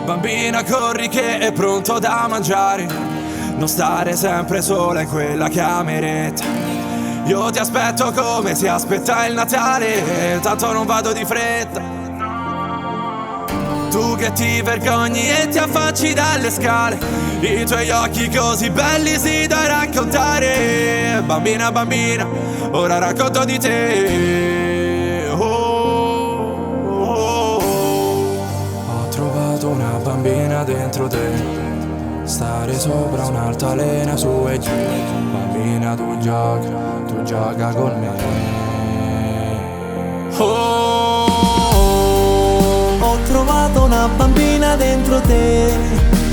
Bambina corri che è pronto da mangiare, non stare sempre sola in quella cameretta. Io ti aspetto come si aspetta il Natale, tanto non vado di fretta. Tu che ti vergogni e ti affacci dalle scale, i tuoi occhi così belli sì da raccontare. Bambina, bambina, ora racconto di te. Ho trovato una bambina dentro te, stare sopra un'altalena su e giù. Bambina tu gioca con me. Ho trovato una bambina dentro te,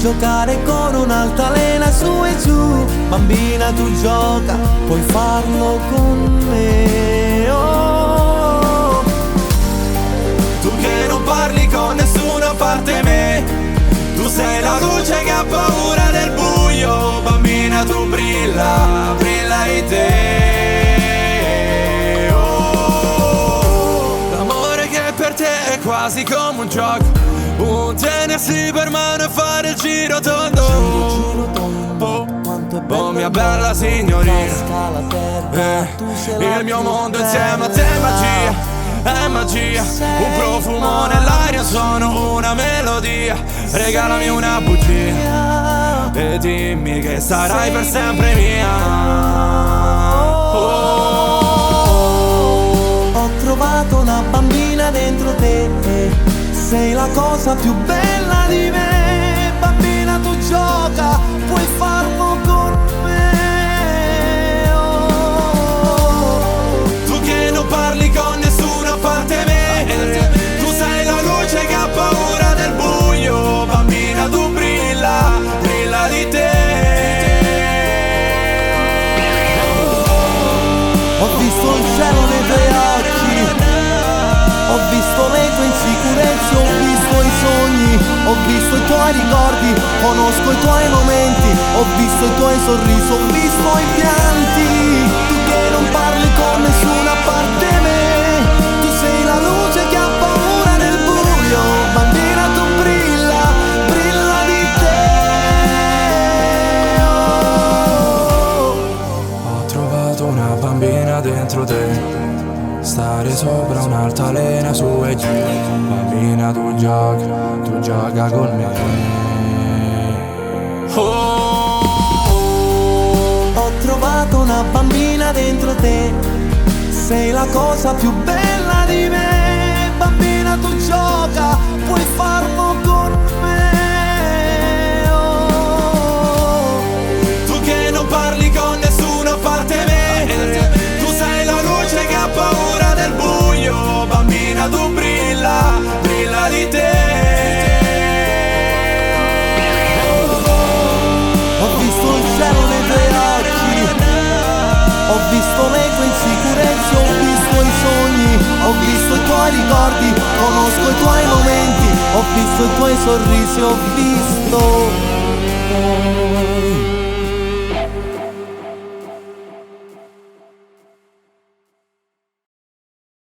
giocare con un'altalena su e giù. Bambina tu gioca, puoi farlo con me. Oh. Tu che non parli con nessuno a parte me, tu sei la luce che ha paura del buio. Bambina tu brilla, brilla in te. Oh. L'amore che per te è quasi come un gioco, un tenersi per mano e fare il giro tondo. Oh mia bella signorina, il mio mondo insieme a te è magia, è magia. Un profumo nell'aria, sono una melodia. Regalami una bugia e dimmi che sarai per sempre mia. Ho trovato una bambina dentro te, sei la cosa più bella di me. Bambina tu gioca, puoi farlo con me. Oh. Tu che non parli con nessuno a parte me, tu sei la luce che ha paura del buio. Bambina tu brilla, brilla di te. Ho visto il cielo nei tuoi occhi, ho visto le tue insicurezze, ho visto i sogni, ho visto i tuoi ricordi, conosco i tuoi momenti, ho visto i tuoi sorrisi, ho visto i pianti. Tu che non parli con nessuna parte me, tu sei la luce che ha paura del buio. Bambina tu brilla, brilla di te. Oh. Ho trovato una bambina dentro te, stare sopra un'altalena su e giù. Bambina tu gioca con me. Ho trovato una bambina dentro te, sei la cosa più bella di me. Bambina tu gioca, puoi farlo con me. Oh. Tu che non parli con nessuno a parte me, tu sei la luce che ha paura del buio. Bambina tu brilla, brilla di te. Ho visto il cielo nei tuoi occhi, ho visto le tue insicurezze, ho visto i sogni, ho visto i tuoi ricordi, conosco i tuoi momenti, ho visto i tuoi sorrisi, ho visto